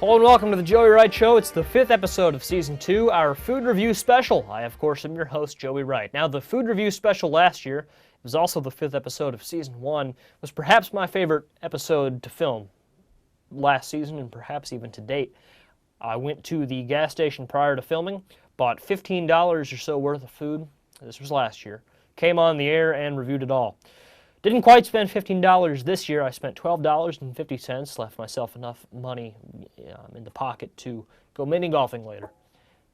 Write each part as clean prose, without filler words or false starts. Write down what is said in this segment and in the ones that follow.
Hello and welcome to the Joey Wright Show. It's the 5th episode of Season 2, our food review special. I, of course, am your host, Joey Wright. Now, the food review special last year, it was also the 5th episode of Season 1, was perhaps my favorite episode to film last season and perhaps even to date. I went to the gas station prior to filming, bought $15 or so worth of food. This was last year. Came on the air and reviewed it all. Didn't quite spend $15 this year. I spent $12.50, left myself enough money in the pocket to go mini golfing later.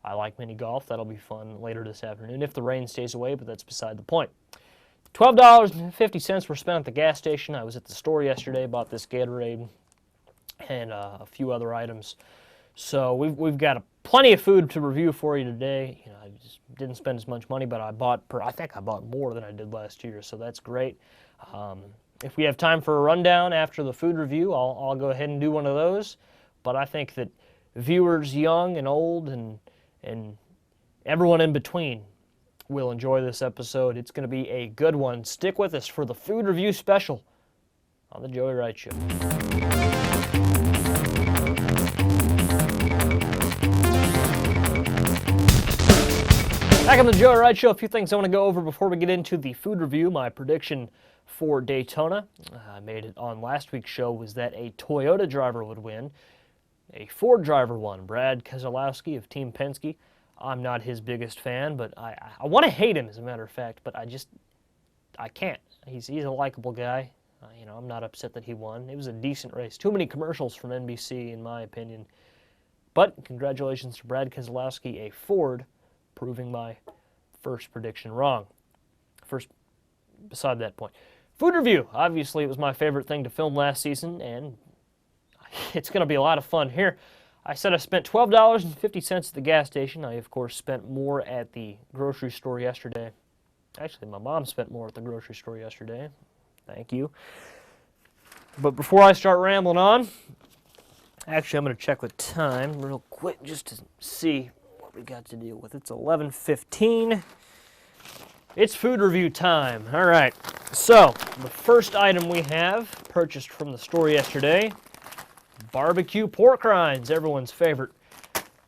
I like mini golf. That'll be fun later this afternoon if the rain stays away, but that's beside the point. $12.50 were spent at the gas station. I was at the store yesterday, bought this Gatorade and a few other items. So we've got plenty of food to review for you today. I just didn't spend as much money, but I think I bought more than I did last year, so that's great. If we have time for a rundown after the food review, I'll go ahead and do one of those. But I think that viewers young and old and everyone in between will enjoy this episode. It's going to be a good one. Stick with us for the food review special on the Joey Wright Show. Back on the Joey Wright Show, a few things I want to go over before we get into the food review. My prediction for Daytona, I made it on last week's show, was that a Toyota driver would win. A Ford driver won, Brad Keselowski of Team Penske. I'm not his biggest fan, but I want to hate him, as a matter of fact, but I can't. He's a likable guy. I'm not upset that he won. It was a decent race. Too many commercials from NBC, in my opinion. But congratulations to Brad Keselowski, a Ford, proving my first prediction wrong. First, beside that point. Food review. Obviously, it was my favorite thing to film last season, and it's going to be a lot of fun here. I said I spent $12.50 at the gas station. I, of course, spent more at the grocery store yesterday. Actually, my mom spent more at the grocery store yesterday. Thank you. But before I start rambling on, actually, I'm going to check with time real quick just to see what we got to deal with. It's 11:15. It's food review time. All right. So, the first item we have, purchased from the store yesterday, barbecue pork rinds, everyone's favorite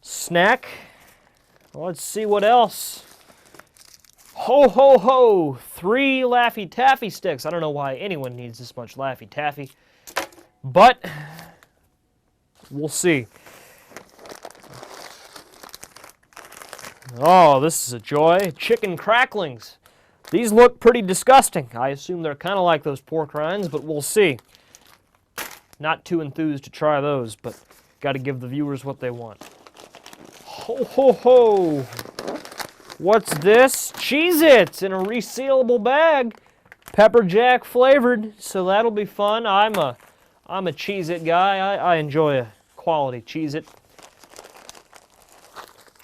snack. Let's see what else. Ho, ho, ho, 3 Laffy Taffy sticks. I don't know why anyone needs this much Laffy Taffy, but we'll see. Oh, this is a joy. Chicken cracklings. These look pretty disgusting. I assume they're kind of like those pork rinds, but we'll see. Not too enthused to try those, but got to give the viewers what they want. Ho, ho, ho. What's this? Cheez-Its in a resealable bag. Pepper Jack flavored, so that'll be fun. I'm a Cheez-It guy. I enjoy a quality Cheez-It.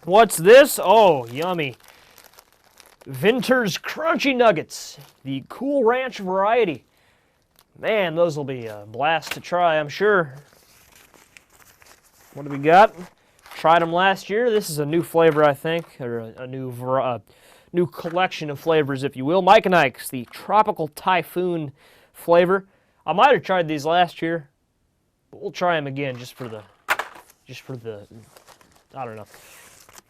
What's this? Oh, yummy. Vinter's Crunchy Nuggets, the Cool Ranch variety. Man, those will be a blast to try, I'm sure. What do we got? Tried them last year. This is a new flavor, I think, or a new collection of flavors, if you will. Mike and Ike's, the Tropical Typhoon flavor. I might have tried these last year, but we'll try them again just for the, I don't know.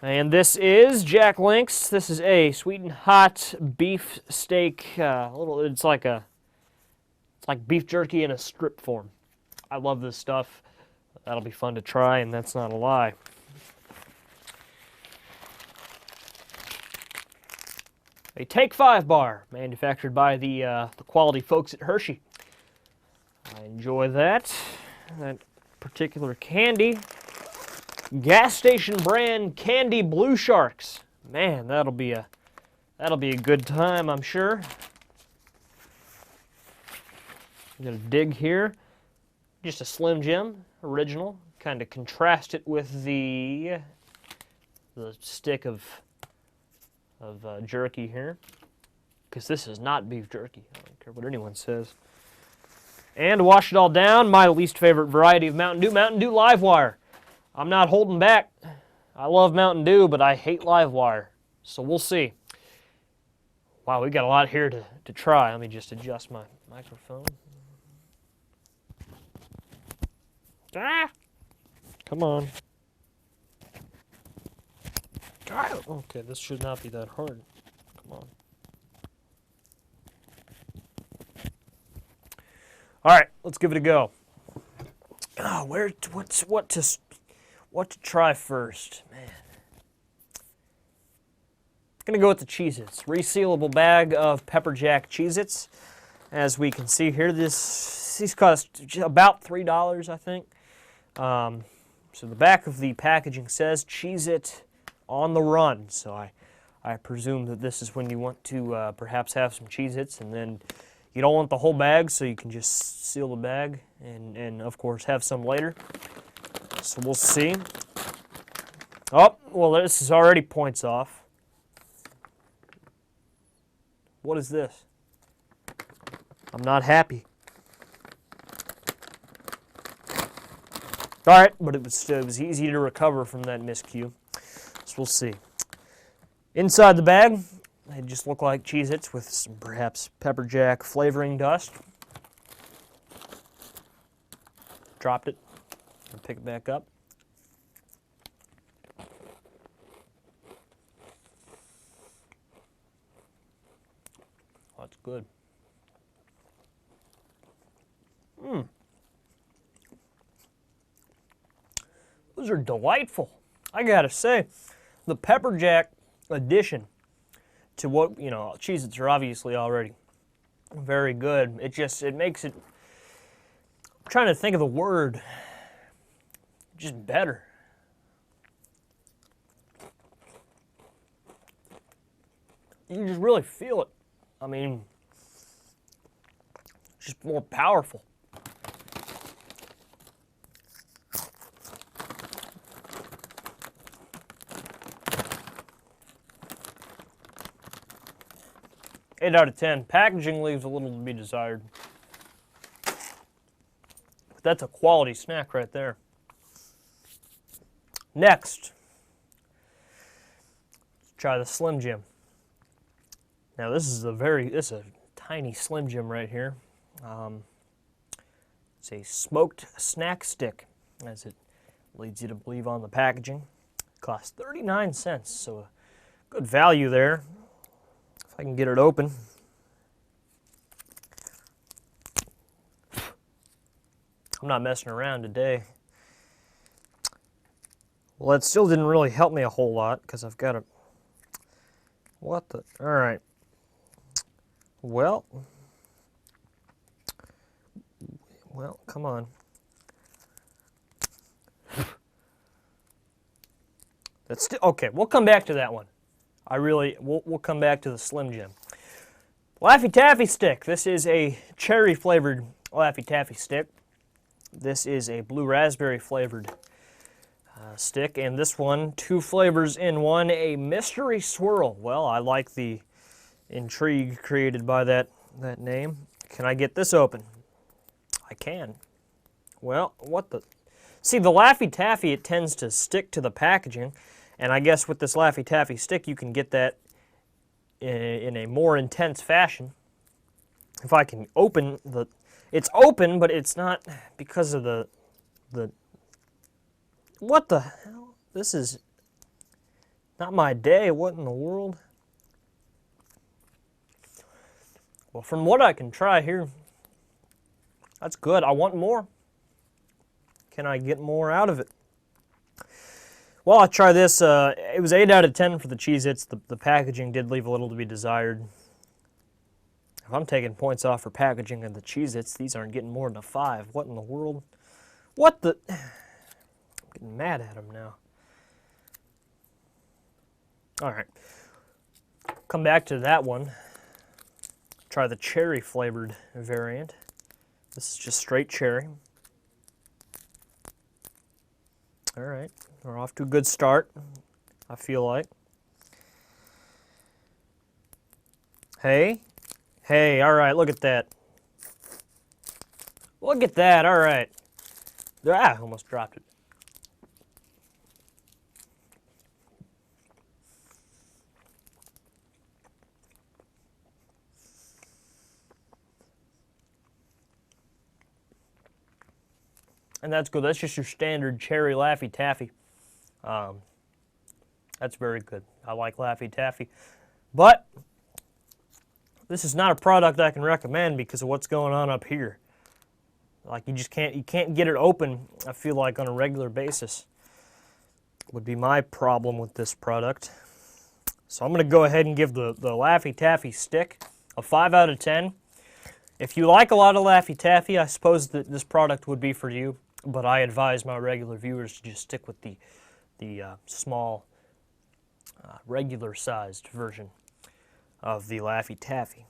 And this is Jack Link's. This is a sweet and hot beef steak. It's like beef jerky in a strip form. I love this stuff. That'll be fun to try, and that's not a lie. A Take 5 bar, manufactured by the quality folks at Hershey. I enjoy that particular candy. Gas station brand candy Blue Sharks. Man, that'll be a good time, I'm sure. I'm gonna dig here. Just a Slim Jim original. Kind of contrast it with the stick of jerky here, because this is not beef jerky. I don't care what anyone says. And to wash it all down, my least favorite variety of Mountain Dew Live Wire. I'm not holding back. I love Mountain Dew, but I hate Live Wire. So we'll see. Wow, we got a lot here to try. Let me just adjust my microphone. Come on. God. Okay, this should not be that hard. Come on. All right, let's give it a go. Oh, what to try first, man? Gonna go with the Cheez-Its. Resealable bag of Pepper Jack Cheez-Its. As we can see here, these cost about $3, I think. So the back of the packaging says Cheez-It on the run. So I presume that this is when you want to perhaps have some Cheez-Its, and then you don't want the whole bag, so you can just seal the bag and of course have some later. So we'll see. Oh, well, this is already points off. What is this? I'm not happy. All right, but it was easy to recover from that miscue. So we'll see. Inside the bag, they just look like Cheez-Its with some perhaps pepper jack flavoring dust. Dropped it. I'll pick it back up. Oh, that's good. Those are delightful. I gotta say, the pepper jack addition to what, you know, Cheez-Its are obviously already very good. It makes it, I'm trying to think of the word, just better. You just really feel it. I mean, it's just more powerful. Eight out of 10. Packaging leaves a little to be desired. But that's a quality snack right there. Next, let's try the Slim Jim. Now this is a tiny Slim Jim right here. It's a smoked snack stick, as it leads you to believe on the packaging. It costs 39 cents, so a good value there. If I can get it open. I'm not messing around today. Well, that still didn't really help me a whole lot because I've got a... What the... All right. Well, come on. That's still... Okay, we'll come back to that one. We'll come back to the Slim Jim. Laffy Taffy stick. This is a cherry flavored Laffy Taffy stick. This is a blue raspberry flavored stick, and this one, 2 flavors in one, a mystery swirl. Well, I like the intrigue created by that name. Can I get this open? I can. Well, what the... See, the Laffy Taffy, it tends to stick to the packaging, and I guess with this Laffy Taffy stick, you can get that in a more intense fashion. If I can open the... It's open, but it's not because of the... What the hell? This is not my day. What in the world? Well, from what I can try here, that's good. I want more. Can I get more out of it? Well, I'll try this. It was 8 out of 10 for the Cheez-Its. The packaging did leave a little to be desired. If I'm taking points off for packaging and the Cheez-Its, these aren't getting more than a 5. What in the world? What the... I'm getting mad at them now. All right. Come back to that one. Try the cherry flavored variant. This is just straight cherry. All right. We're off to a good start, I feel like. Hey. Hey, all right, look at that. Look at that, all right. Ah, almost dropped it. And that's good. That's just your standard cherry Laffy Taffy. That's very good. I like Laffy Taffy. But this is not a product I can recommend because of what's going on up here. Like you can't get it open, I feel like, on a regular basis. Would be my problem with this product. So I'm going to go ahead and give the Laffy Taffy stick a 5 out of 10. If you like a lot of Laffy Taffy, I suppose that this product would be for you, but I advise my regular viewers to just stick with the small, regular-sized version of the Laffy Taffy.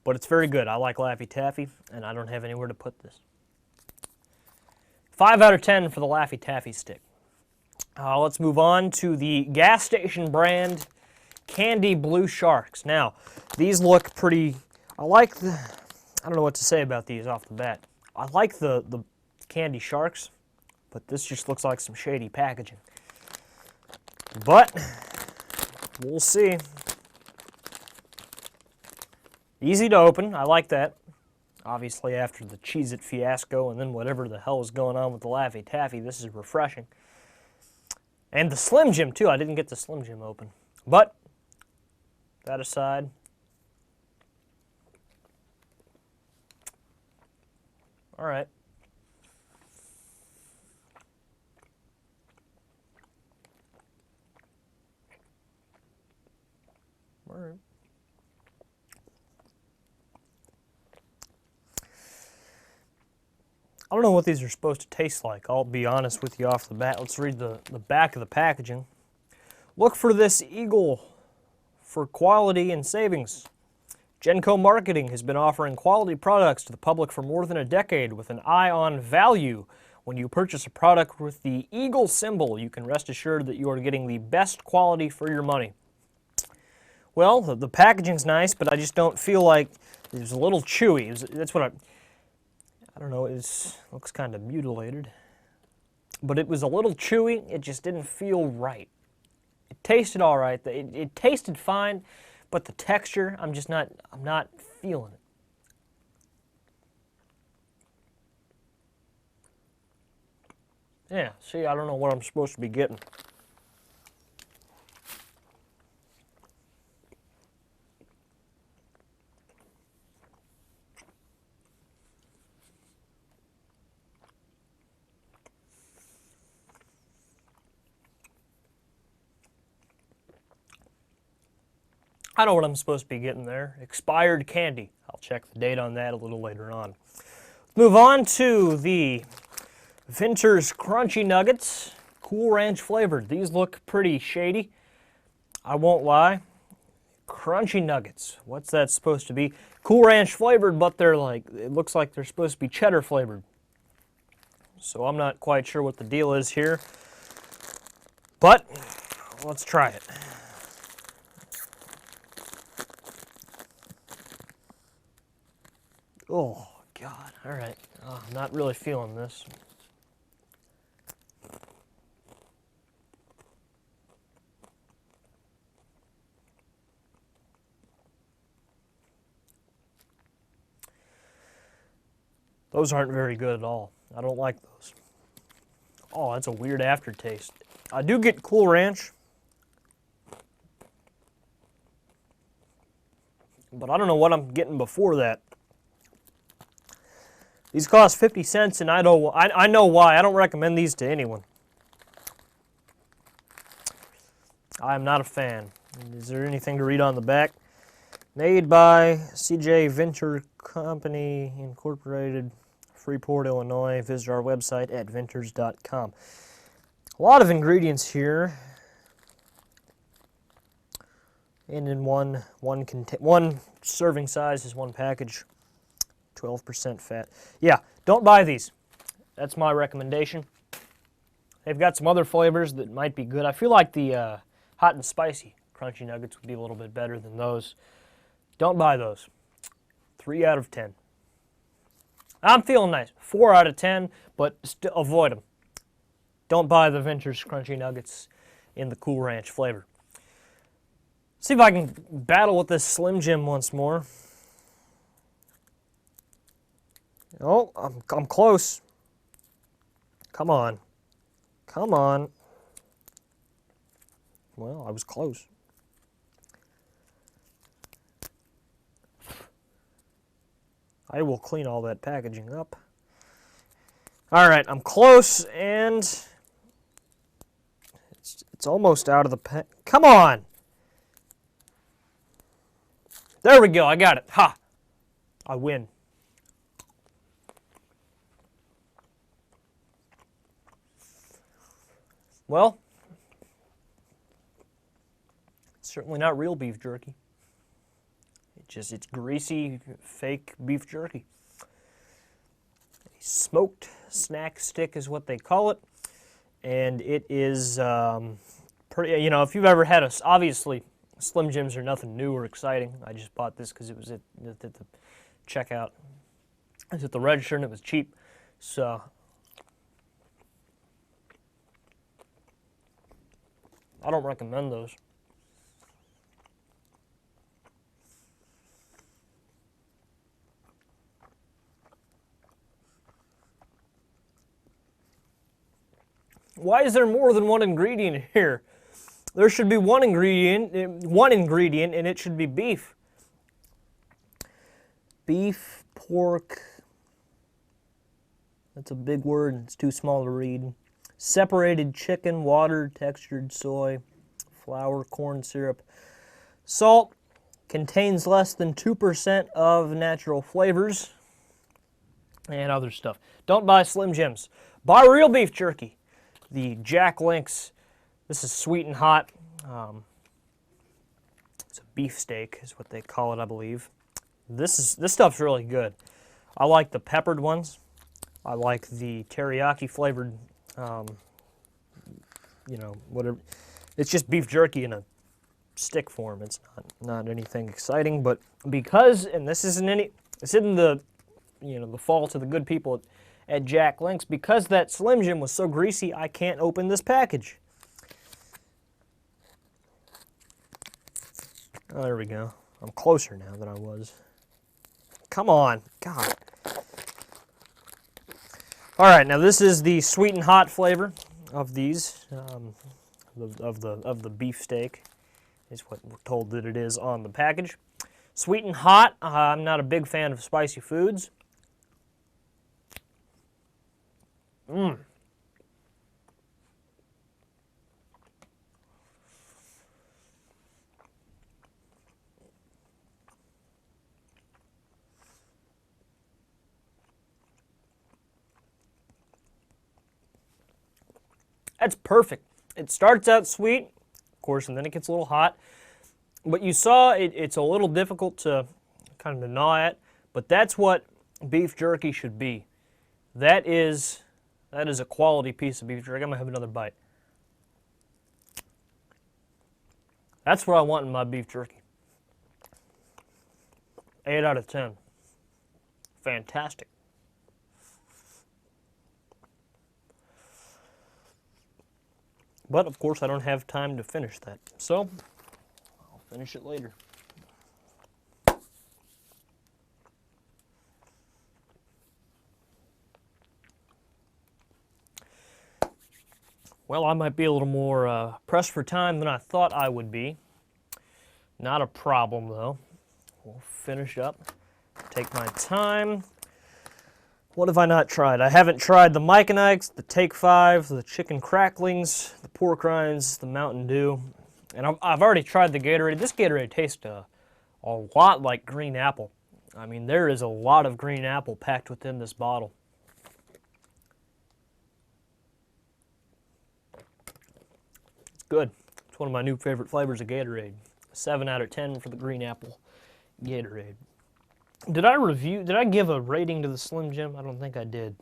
But it's very good. I like Laffy Taffy, and I don't have anywhere to put this. 5 out of 10 for the Laffy Taffy stick. Let's move on to the gas station brand Candy Blue Sharks. Now, these look pretty... I don't know what to say about these off the bat. I like the candy sharks, but this just looks like some shady packaging. But, we'll see. Easy to open, I like that. Obviously after the Cheez-It fiasco and then whatever the hell is going on with the Laffy Taffy, this is refreshing. And the Slim Jim too, I didn't get the Slim Jim open. But, that aside, all right. All right. I don't know what these are supposed to taste like. I'll be honest with you off the bat. Let's read the back of the packaging. Look for this eagle for quality and savings. Genco Marketing has been offering quality products to the public for more than a decade with an eye on value. When you purchase a product with the eagle symbol, you can rest assured that you are getting the best quality for your money. Well, the packaging's nice, but I just don't feel like it was a little chewy. That's what I don't know, it looks kind of mutilated. But it was a little chewy, it just didn't feel right. It tasted all right, it tasted fine, but the texture, I'm not feeling it. Yeah, see, I don't know what I'm supposed to be getting. I know what I'm supposed to be getting there. Expired candy. I'll check the date on that a little later on. Move on to the Vinters Crunchy Nuggets, Cool Ranch flavored. These look pretty shady. I won't lie. Crunchy Nuggets. What's that supposed to be? Cool Ranch flavored, but it looks like they're supposed to be cheddar flavored. So I'm not quite sure what the deal is here. But let's try it. Oh, God. All right. Oh, I'm not really feeling this. Those aren't very good at all. I don't like those. Oh, that's a weird aftertaste. I do get Cool Ranch, but I don't know what I'm getting before that. These cost 50 cents, and I know why. I don't recommend these to anyone. I'm not a fan. Is there anything to read on the back? Made by CJ Venter Company Incorporated, Freeport, Illinois. Visit our website at venters.com. A lot of ingredients here. And in one serving size is one package. 12% fat. Yeah, don't buy these. That's my recommendation. They've got some other flavors that might be good. I feel like the hot and spicy crunchy nuggets would be a little bit better than those. Don't buy those. 3 out of 10. I'm feeling nice. 4 out of 10, but still avoid them. Don't buy the Venters Crunchy Nuggets in the Cool Ranch flavor. See if I can battle with this Slim Jim once more. Oh, I'm close. Come on. Come on. Well, I was close. I will clean all that packaging up. All right, I'm close, and it's almost out of the pack. Come on! There we go, I got it. Ha! I win. Well, it's certainly not real beef jerky. It's greasy, fake beef jerky. A smoked snack stick is what they call it. And it is pretty, you know, if you've ever had obviously, Slim Jims are nothing new or exciting. I just bought this because it was at the checkout. It was at the register and it was cheap. So, I don't recommend those. Why is there more than one ingredient here? There should be one ingredient, and it should be beef. Beef, pork, that's a big word, it's too small to read. Separated chicken, water, textured soy, flour, corn syrup. Salt, contains less than 2% of natural flavors, and other stuff. Don't buy Slim Jims. Buy real beef jerky. The Jack Link's, this is sweet and hot. It's a beef steak is what they call it, I believe. This stuff's really good. I like the peppered ones. I like the teriyaki flavored, you know, whatever. It's just beef jerky in a stick form. It's not anything exciting, but because, and this isn't the, you know, the fault of the good people at Jack Link's, because that Slim Jim was so greasy, I can't open this package. Oh, there we go. I'm closer now than I was. Come on, God. All right, now this is the sweet and hot flavor of these, of the beef steak, is what we're told that it is on the package. Sweet and hot. I'm not a big fan of spicy foods. That's perfect. It starts out sweet, of course, and then it gets a little hot. But you saw it's a little difficult to kind of gnaw at, but that's what beef jerky should be. That is a quality piece of beef jerky. I'm going to have another bite. That's what I want in my beef jerky. 8 out of 10. Fantastic. But, of course, I don't have time to finish that. So, I'll finish it later. Well, I might be a little more pressed for time than I thought I would be. Not a problem, though. We'll finish up. Take my time. What have I not tried? I haven't tried the Mike and Ike's, the Take 5, the chicken cracklings, the pork rinds, the Mountain Dew. And I've already tried the Gatorade. This Gatorade tastes a lot like green apple. I mean, there is a lot of green apple packed within this bottle. It's good. It's one of my new favorite flavors of Gatorade. 7 out of 10 for the green apple Gatorade. Did I give a rating to the Slim Jim? I don't think I did.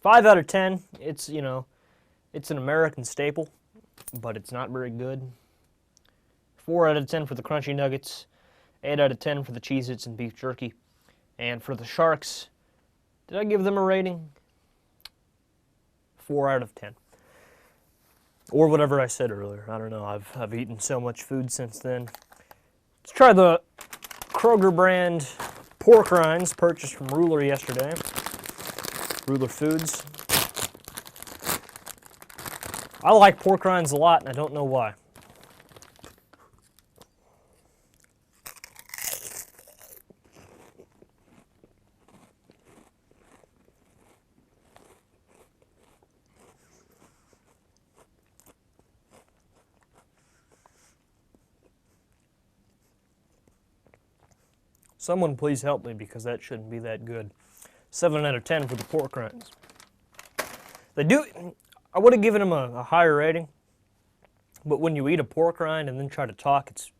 5 out of 10. It's, you know, it's an American staple, but it's not very good. 4 out of 10 for the Crunchy Nuggets. 8 out of 10 for the Cheez-Its and beef jerky. And for the Sharks, did I give them a rating? 4 out of 10. Or whatever I said earlier. I don't know. I've eaten so much food since then. Let's try the Kroger brand pork rinds purchased from Ruler yesterday. Ruler Foods. I like pork rinds a lot, and I don't know why. Someone please help me, because that shouldn't be that good. 7 out of 10 for the pork rinds. They do. I would have given them a higher rating, but when you eat a pork rind and then try to talk, it's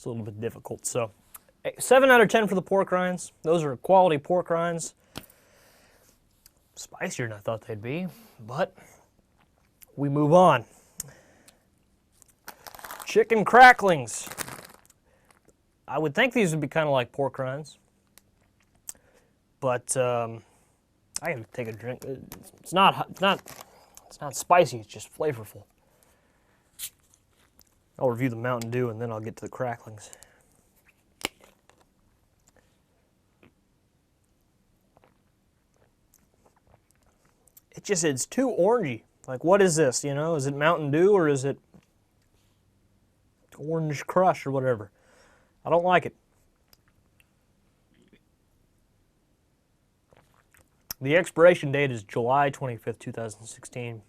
a little bit difficult. So 7 out of 10 for the pork rinds. Those are quality pork rinds. Spicier than I thought they'd be, but we move on. Chicken cracklings. I would think these would be kind of like pork rinds, but I gotta take a drink. It's not spicy. It's just flavorful. I'll review the Mountain Dew and then I'll get to the cracklings. It's too orangey. Like, what is this? You know, is it Mountain Dew or is it Orange Crush or whatever? I don't like it. The expiration date is July 25th, 2016. And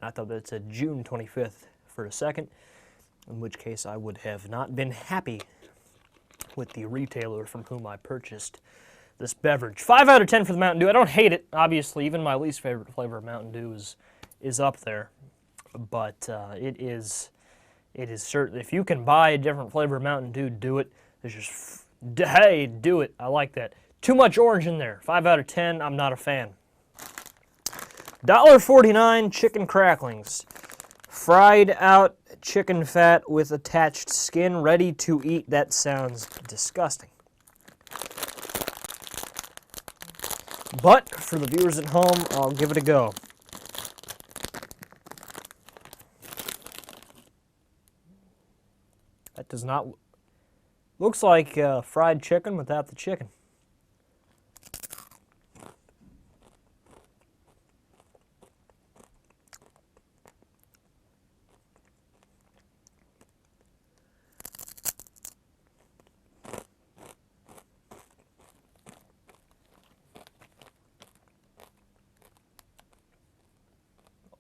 I thought that said June 25th for a second, in which case I would have not been happy with the retailer from whom I purchased this beverage. 5 out of 10 for the Mountain Dew. I don't hate it, obviously. Even my least favorite flavor of Mountain Dew is up there. But it is certain. If you can buy a different flavor of Mountain Dew, do it. There's just, hey, do it. I like that. Too much orange in there. 5 out of 10, I'm not a fan. $1.49 chicken cracklings. Fried out chicken fat with attached skin, ready to eat. That sounds disgusting. But for the viewers at home, I'll give it a go. That does not... Looks like fried chicken without the chicken.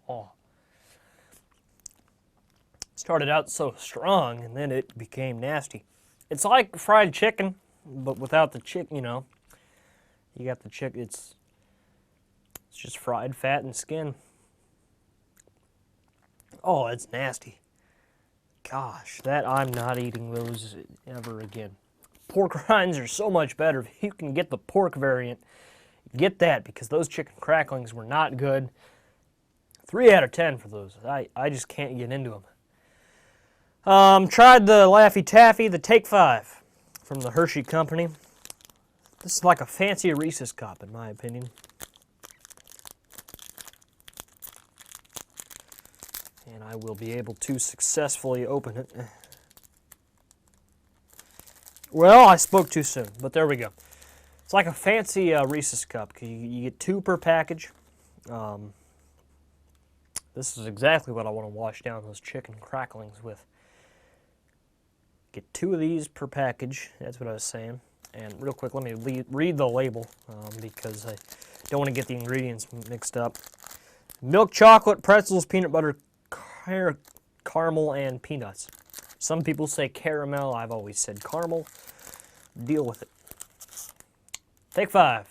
Oh. Started out so strong and then it became nasty. It's like fried chicken, but without the chicken, you know. You got the chicken, it's just fried fat and skin. Oh, it's nasty. Gosh, I'm not eating those ever again. Pork rinds are so much better. If you can get the pork variant, get that, because those chicken cracklings were not good. 3 out of 10 for those. I just can't get into them. Tried the Laffy Taffy, the Take 5 from the Hershey Company. This is like a fancy Reese's cup, in my opinion. And I will be able to successfully open it. Well, I spoke too soon, but there we go. It's like a fancy Reese's cup. You get 2 per package. This is exactly what I want to wash down those chicken cracklings with. Get 2 of these per package. That's what I was saying. And real quick, let me read the label because I don't want to get the ingredients mixed up. Milk chocolate, pretzels, peanut butter, caramel, and peanuts. Some people say caramel. I've always said caramel. Deal with it. Take 5.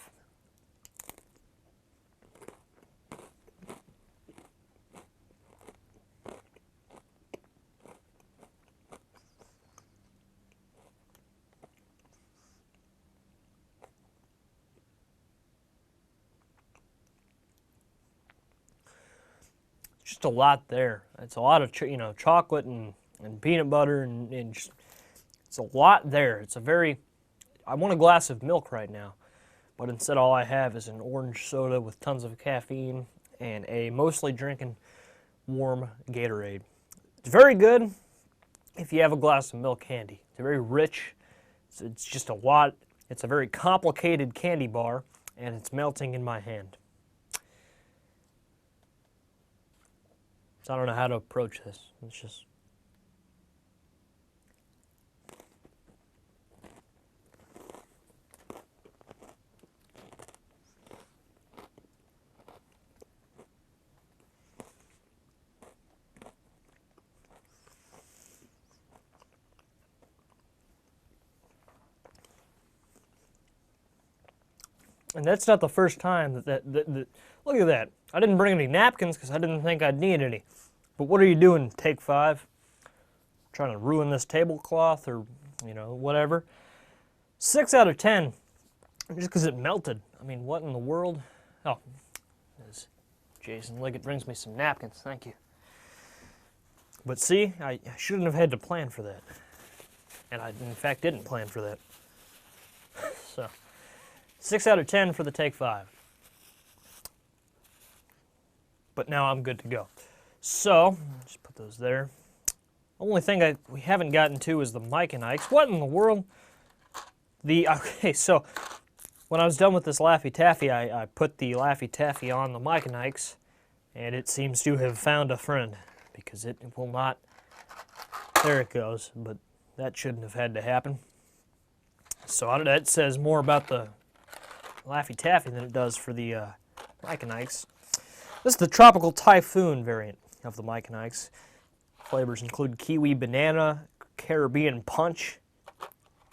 Just a lot there. It's a lot of chocolate and peanut butter and just, it's a lot there. It's a very, I want a glass of milk right now, but instead all I have is an orange soda with tons of caffeine and a mostly drinking warm Gatorade. It's very good if you have a glass of milk handy. It's very rich. It's just a lot. It's a very complicated candy bar, and it's melting in my hand. So I don't know how to approach this. It's just... And that's not the first time that look at that. I didn't bring any napkins because I didn't think I'd need any. But what are you doing, take 5? Trying to ruin this tablecloth or, you know, whatever. 6 out of 10, just because it melted. I mean, what in the world? Oh, as Jason Liggett brings me some napkins, thank you. But see, I shouldn't have had to plan for that. And I, in fact, didn't plan for that. So, 6 out of 10 for the take 5. But now I'm good to go. So, just put those there. Only thing we haven't gotten to is the Mike and Ike's. What in the world? Okay, so when I was done with this Laffy Taffy, I put the Laffy Taffy on the Mike and Ike's, and it seems to have found a friend because it will not. There it goes, but that shouldn't have had to happen. So that says more about the Laffy Taffy than it does for the Mike and Ike's. This is the Tropical Typhoon variant of the Mike and Ike's. Flavors include kiwi banana, Caribbean punch,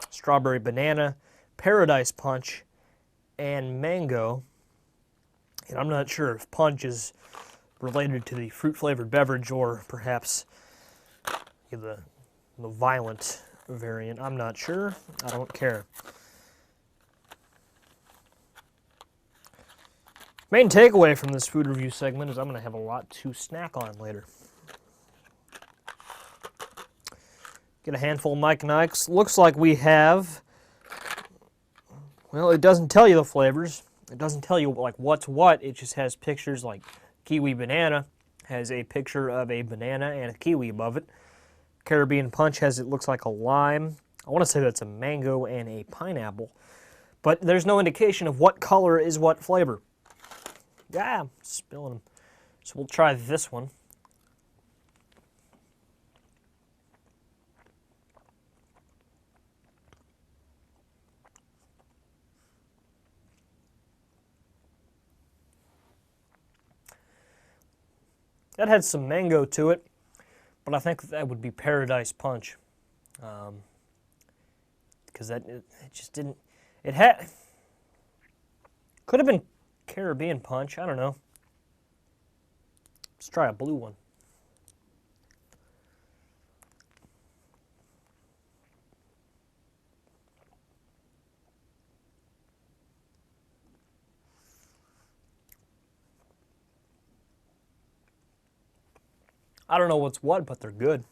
strawberry banana, paradise punch, and mango. And I'm not sure if punch is related to the fruit-flavored beverage or perhaps the violent variant. I'm not sure. I don't care. Main takeaway from this food review segment is I'm going to have a lot to snack on later. Get a handful of Mike and Ike's. Looks like we have, well, it doesn't tell you the flavors. It doesn't tell you like what's what. It just has pictures like kiwi banana has a picture of a banana and a kiwi above it. Caribbean punch has, it looks like a lime. I want to say that's a mango and a pineapple. But there's no indication of what color is what flavor. Yeah, I'm spilling them. So we'll try this one. That had some mango to it, but I think that would be Paradise Punch. Because it just didn't, it had, could have been Caribbean Punch, I don't know. Let's try a blue one. I don't know what's what, but they're good.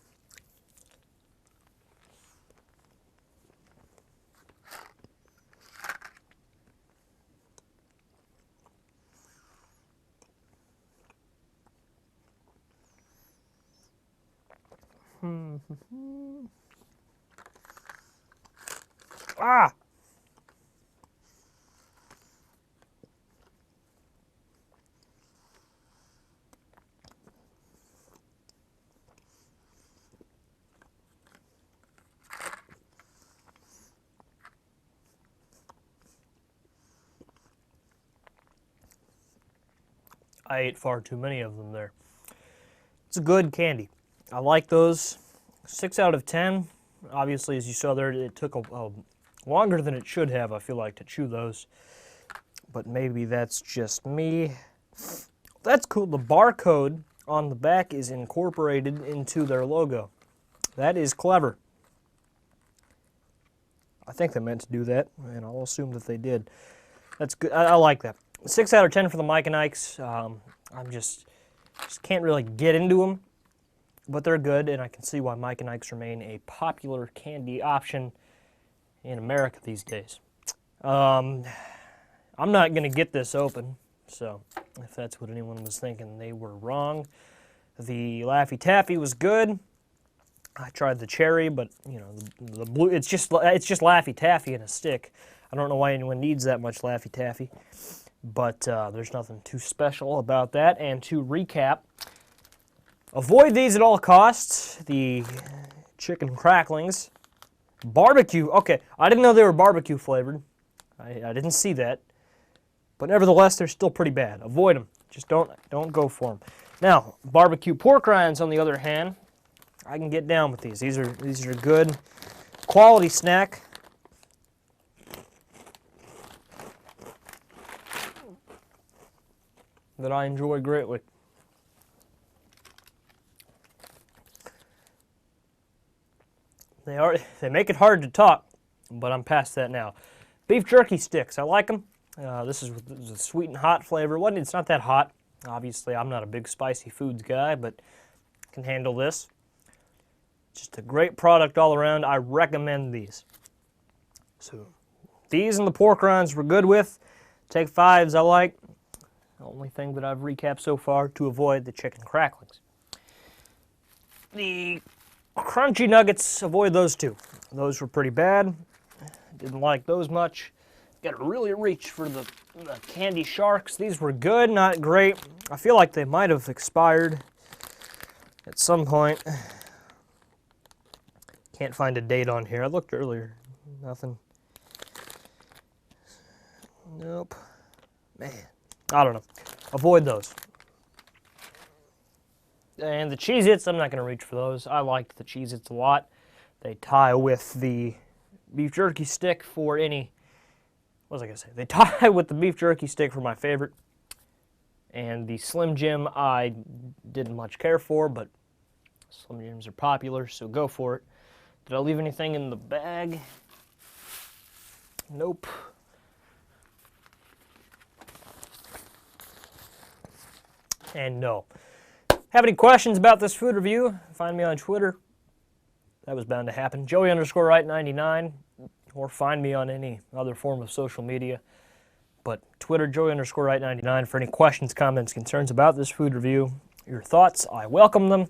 Ah! I ate far too many of them there. It's a good candy. I like those. 6 out of 10. Obviously, as you saw there, it took a longer than it should have, I feel like, to chew those. But maybe that's just me. That's cool. The barcode on the back is incorporated into their logo. That is clever. I think they meant to do that, and I'll assume that they did. That's good. I like that. 6 out of 10 for the Mike and Ike's. I'm just can't really get into them, but they're good, and I can see why Mike and Ike's remain a popular candy option in America these days. I'm not going to get this open, so if that's what anyone was thinking, they were wrong. The Laffy Taffy was good. I tried the cherry, but you know the blue. It's just Laffy Taffy in a stick. I don't know why anyone needs that much Laffy Taffy, but there's nothing too special about that. And to recap, Avoid these at all costs. The chicken cracklings. Barbecue. Okay, I didn't know they were barbecue flavored. I didn't see that. But nevertheless, they're still pretty bad. Avoid them. Just don't go for them. Now, barbecue pork rinds, on the other hand, I can get down with these. These are good quality snack. That I enjoy greatly. They make it hard to talk, but I'm past that now. Beef jerky sticks, I like them. This is a sweet and hot flavor. It's not that hot. Obviously, I'm not a big spicy foods guy, but can handle this. Just a great product all around. I recommend these. So, these and the pork rinds we're good with. Take fives I like. The only thing that I've recapped so far to avoid the chicken cracklings. The crunchy nuggets, avoid those too. Those were pretty bad. Didn't like those much. Got to really reach for the candy sharks. These were good, not great. I feel like they might have expired at some point. Can't find a date on here. I looked earlier. Nothing. Nope. Man. I don't know. Avoid those. And the Cheez-Its, I'm not going to reach for those. I like the Cheez-Its a lot. They tie with the beef jerky stick for any... What was I going to say? They tie with the beef jerky stick for my favorite. And the Slim Jim I didn't much care for, but Slim Jims are popular, so go for it. Did I leave anything in the bag? Nope. And no. Have any questions about this food review? Find me on Twitter. That was bound to happen. Joey_Wright99. Or find me on any other form of social media. But Twitter, Joey_Wright99 for any questions, comments, concerns about this food review. Your thoughts, I welcome them.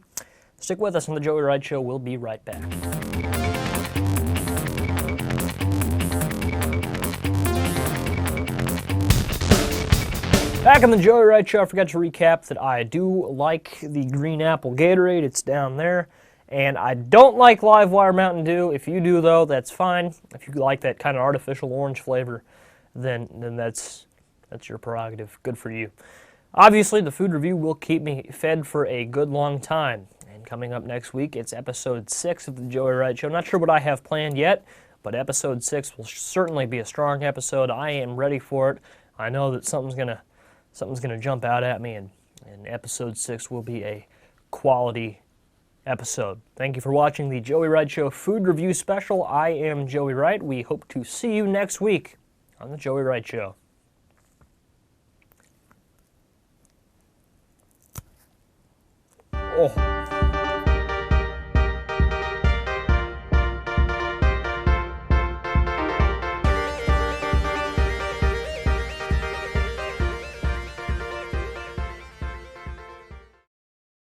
Stick with us on The Joey Wright Show. We'll be right back. Back on The Joey Wright Show, I forgot to recap that I do like the green apple Gatorade. It's down there. And I don't like Live Wire Mountain Dew. If you do, though, that's fine. If you like that kind of artificial orange flavor, then that's your prerogative. Good for you. Obviously, the food review will keep me fed for a good long time. And coming up next week, it's episode 6 of The Joey Wright Show. Not sure what I have planned yet, but episode 6 will certainly be a strong episode. I am ready for it. I know that something's gonna jump out at me, and episode 6 will be a quality episode. Thank you for watching the Joey Wright Show Food Review Special. I am Joey Wright. We hope to see you next week on the Joey Wright Show. Oh.